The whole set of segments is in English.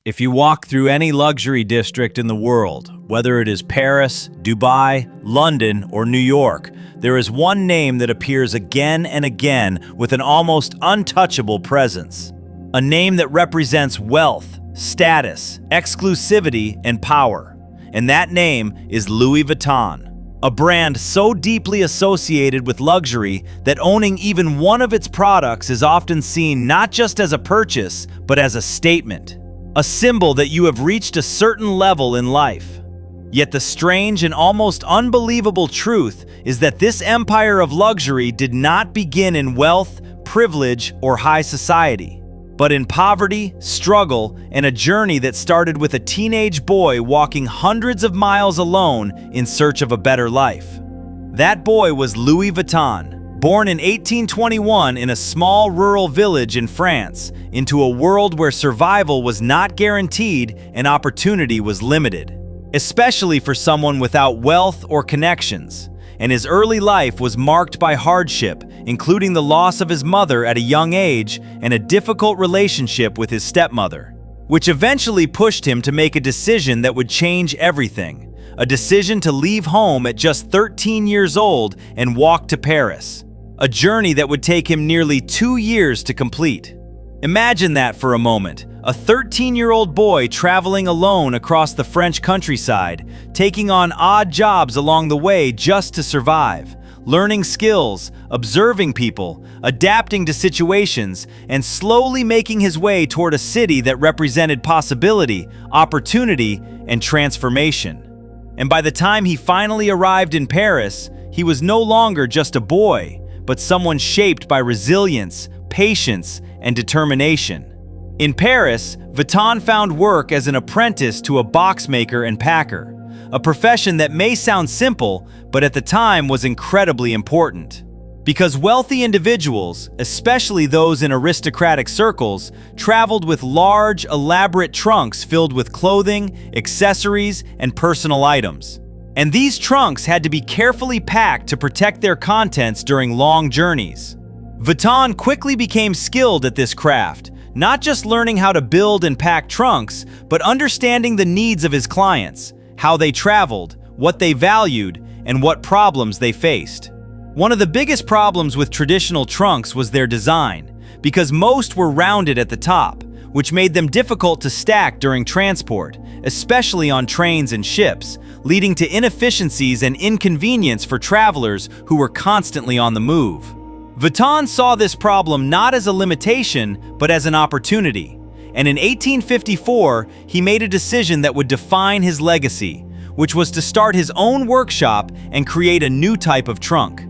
If you walk through any luxury district in the world, whether it is Paris, Dubai, London, or New York, there is one name that appears again and again with an almost untouchable presence. A name that represents wealth, status, exclusivity, and power. And that name is Louis Vuitton. A brand so deeply associated with luxury that owning even one of its products is often seen not just as a purchase, but as a statement. A symbol that you have reached a certain level in life. Yet the strange and almost unbelievable truth is that this empire of luxury did not begin in wealth, privilege, or high society, but in poverty, struggle, and a journey that started with a teenage boy walking hundreds of miles alone in search of a better life. That boy was Louis Vuitton. Born in 1821 in a small rural village in France, into a world where survival was not guaranteed and opportunity was limited, especially for someone without wealth or connections. And his early life was marked by hardship, including the loss of his mother at a young age and a difficult relationship with his stepmother, which eventually pushed him to make a decision that would change everything. A decision to leave home at just 13 years old and walk to Paris. A journey that would take him nearly 2 years to complete. Imagine that for a moment. A 13-year-old boy traveling alone across the French countryside, taking on odd jobs along the way just to survive, learning skills, observing people, adapting to situations, and slowly making his way toward a city that represented possibility, opportunity, and transformation. And by the time he finally arrived in Paris, he was no longer just a boy, but someone shaped by resilience, patience, and determination. In Paris, Vuitton found work as an apprentice to a boxmaker and packer, a profession that may sound simple, but at the time was incredibly important. Because wealthy individuals, especially those in aristocratic circles, traveled with large, elaborate trunks filled with clothing, accessories, and personal items. And these trunks had to be carefully packed to protect their contents during long journeys. Vuitton quickly became skilled at this craft, not just learning how to build and pack trunks, but understanding the needs of his clients, how they traveled, what they valued, and what problems they faced. One of the biggest problems with traditional trunks was their design, because most were rounded at the top, which made them difficult to stack during transport, especially on trains and ships, leading to inefficiencies and inconvenience for travelers who were constantly on the move. Vuitton saw this problem not as a limitation, but as an opportunity. And in 1854, he made a decision that would define his legacy, which was to start his own workshop and create a new type of trunk.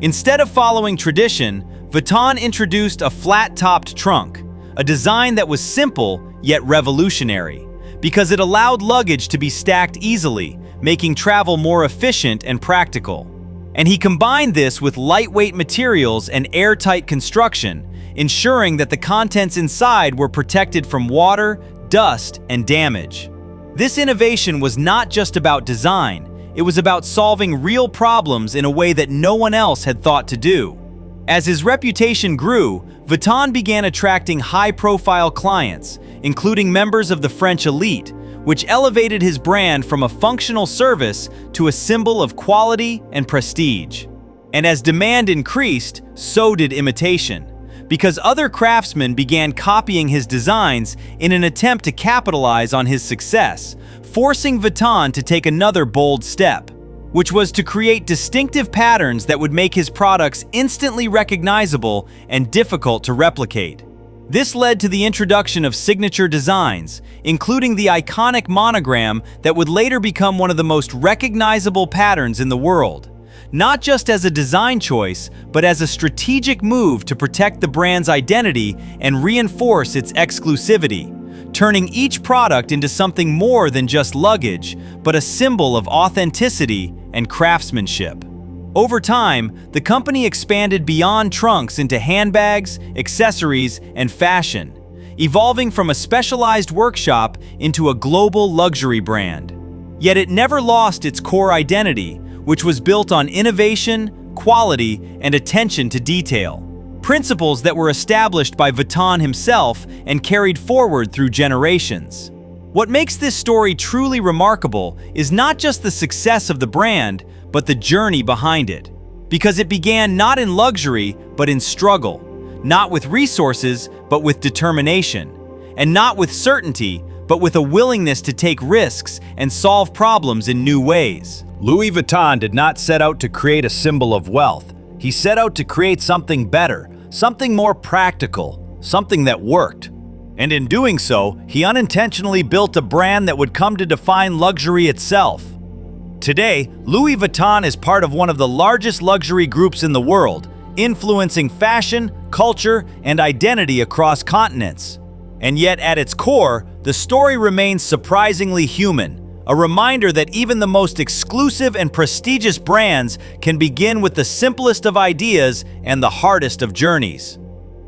Instead of following tradition, Vuitton introduced a flat-topped trunk, a design that was simple yet revolutionary, because it allowed luggage to be stacked easily, making travel more efficient and practical. And he combined this with lightweight materials and airtight construction, ensuring that the contents inside were protected from water, dust, and damage. This innovation was not just about design, it was about solving real problems in a way that no one else had thought to do. As his reputation grew, Vuitton began attracting high-profile clients, including members of the French elite, which elevated his brand from a functional service to a symbol of quality and prestige. And as demand increased, so did imitation, because other craftsmen began copying his designs in an attempt to capitalize on his success, forcing Vuitton to take another bold step, which was to create distinctive patterns that would make his products instantly recognizable and difficult to replicate. This led to the introduction of signature designs, including the iconic monogram that would later become one of the most recognizable patterns in the world, not just as a design choice, but as a strategic move to protect the brand's identity and reinforce its exclusivity, turning each product into something more than just luggage, but a symbol of authenticity and craftsmanship. Over time, the company expanded beyond trunks into handbags, accessories, and fashion, evolving from a specialized workshop into a global luxury brand. Yet it never lost its core identity, which was built on innovation, quality, and attention to detail. Principles that were established by Vuitton himself and carried forward through generations. What makes this story truly remarkable is not just the success of the brand, but the journey behind it. Because it began not in luxury, but in struggle. Not with resources, but with determination. And not with certainty, but with a willingness to take risks and solve problems in new ways. Louis Vuitton did not set out to create a symbol of wealth. He set out to create something better, something more practical, something that worked. And in doing so, he unintentionally built a brand that would come to define luxury itself. Today, Louis Vuitton is part of one of the largest luxury groups in the world, influencing fashion, culture, and identity across continents. And yet, at its core, the story remains surprisingly human, a reminder that even the most exclusive and prestigious brands can begin with the simplest of ideas and the hardest of journeys.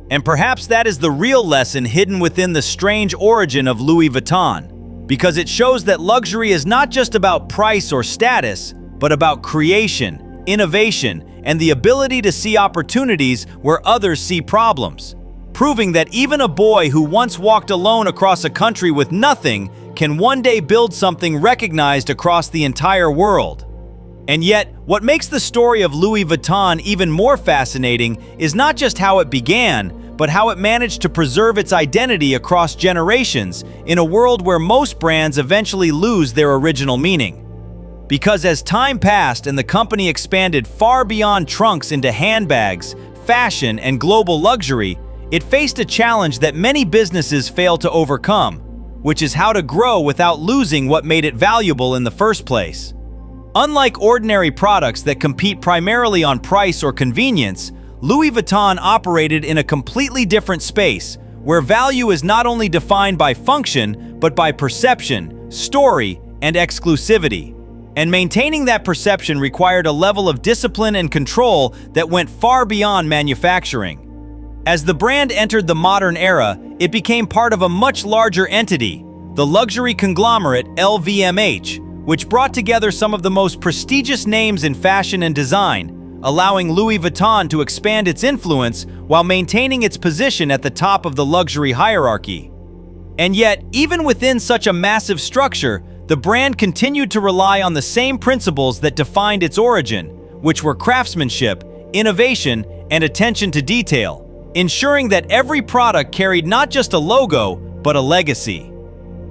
And perhaps that is the real lesson hidden within the strange origin of Louis Vuitton, because it shows that luxury is not just about price or status, but about creation, innovation, and the ability to see opportunities where others see problems, proving that even a boy who once walked alone across a country with nothing can one day build something recognized across the entire world. And yet, what makes the story of Louis Vuitton even more fascinating is not just how it began, but how it managed to preserve its identity across generations in a world where most brands eventually lose their original meaning. Because as time passed and the company expanded far beyond trunks into handbags, fashion, and global luxury, it faced a challenge that many businesses fail to overcome, which is how to grow without losing what made it valuable in the first place. Unlike ordinary products that compete primarily on price or convenience, Louis Vuitton operated in a completely different space, where value is not only defined by function, but by perception, story, and exclusivity. And maintaining that perception required a level of discipline and control that went far beyond manufacturing. As the brand entered the modern era, it became part of a much larger entity, the luxury conglomerate LVMH, which brought together some of the most prestigious names in fashion and design, allowing Louis Vuitton to expand its influence while maintaining its position at the top of the luxury hierarchy. And yet, even within such a massive structure, the brand continued to rely on the same principles that defined its origin, which were craftsmanship, innovation, and attention to detail, ensuring that every product carried not just a logo, but a legacy.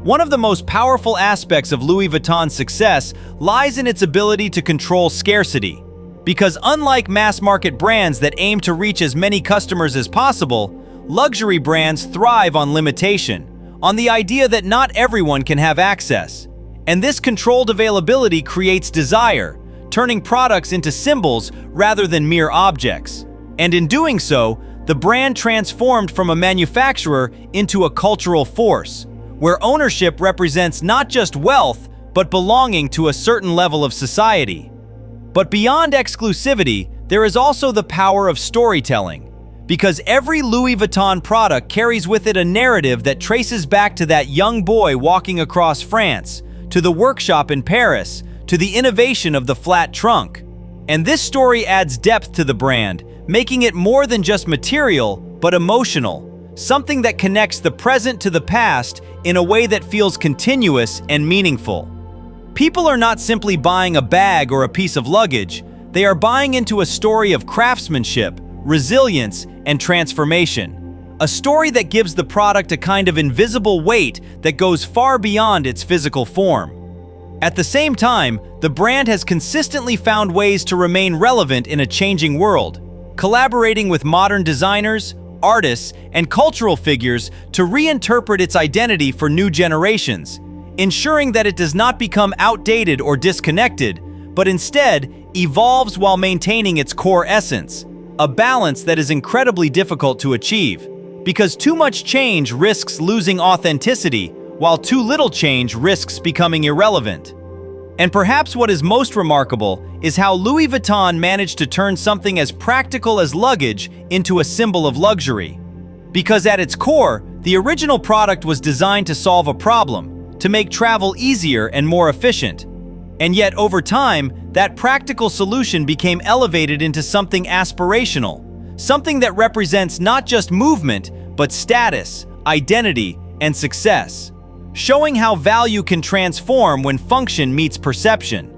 One of the most powerful aspects of Louis Vuitton's success lies in its ability to control scarcity. Because unlike mass-market brands that aim to reach as many customers as possible, luxury brands thrive on limitation, on the idea that not everyone can have access. And this controlled availability creates desire, turning products into symbols rather than mere objects. And in doing so, the brand transformed from a manufacturer into a cultural force, where ownership represents not just wealth, but belonging to a certain level of society. But beyond exclusivity, there is also the power of storytelling, because every Louis Vuitton product carries with it a narrative that traces back to that young boy walking across France, to the workshop in Paris, to the innovation of the flat trunk. And this story adds depth to the brand, making it more than just material, but emotional, something that connects the present to the past in a way that feels continuous and meaningful. People are not simply buying a bag or a piece of luggage, they are buying into a story of craftsmanship, resilience, and transformation. A story that gives the product a kind of invisible weight that goes far beyond its physical form. At the same time, the brand has consistently found ways to remain relevant in a changing world, collaborating with modern designers, artists, and cultural figures to reinterpret its identity for new generations, ensuring that it does not become outdated or disconnected, but instead evolves while maintaining its core essence, a balance that is incredibly difficult to achieve, because too much change risks losing authenticity, while too little change risks becoming irrelevant. And perhaps what is most remarkable is how Louis Vuitton managed to turn something as practical as luggage into a symbol of luxury. Because at its core, the original product was designed to solve a problem, to make travel easier and more efficient. And yet, over time, that practical solution became elevated into something aspirational, something that represents not just movement, but status, identity, and success. showing how value can transform when function meets perception.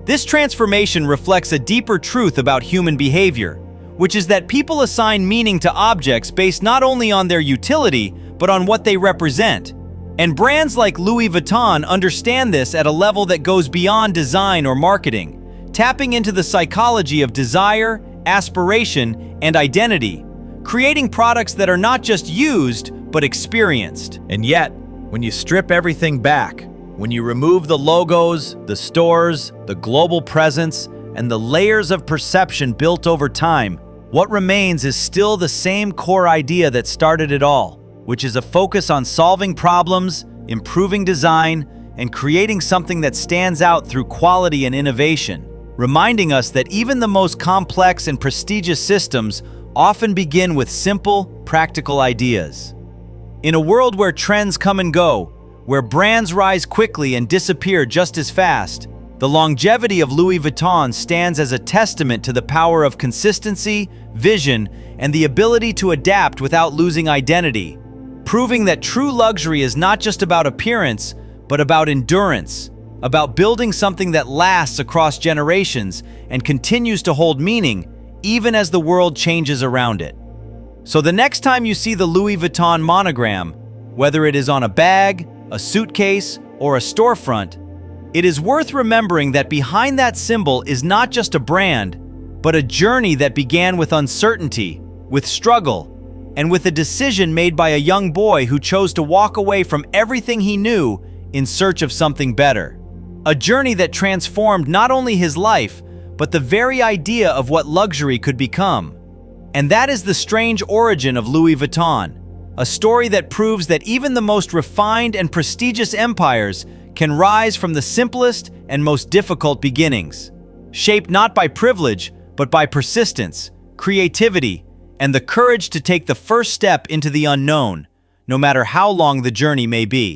This transformation reflects a deeper truth about human behavior, which is that people assign meaning to objects based not only on their utility, but on what they represent. And brands like Louis Vuitton understand this at a level that goes beyond design or marketing, tapping into the psychology of desire, aspiration, and identity, creating products that are not just used, but experienced. And yet, when you strip everything back, when you remove the logos, the stores, the global presence, and the layers of perception built over time, what remains is still the same core idea that started it all, which is a focus on solving problems, improving design, and creating something that stands out through quality and innovation, reminding us that even the most complex and prestigious systems often begin with simple, practical ideas. In a world where trends come and go, where brands rise quickly and disappear just as fast, the longevity of Louis Vuitton stands as a testament to the power of consistency, vision, and the ability to adapt without losing identity, proving that true luxury is not just about appearance, but about endurance, about building something that lasts across generations and continues to hold meaning even as the world changes around it. So the next time you see the Louis Vuitton monogram, whether it is on a bag, a suitcase, or a storefront, it is worth remembering that behind that symbol is not just a brand, but a journey that began with uncertainty, with struggle, and with a decision made by a young boy who chose to walk away from everything he knew in search of something better. A journey that transformed not only his life, but the very idea of what luxury could become. And that is the strange origin of Louis Vuitton, a story that proves that even the most refined and prestigious empires can rise from the simplest and most difficult beginnings, shaped not by privilege, but by persistence, creativity, and the courage to take the first step into the unknown, no matter how long the journey may be.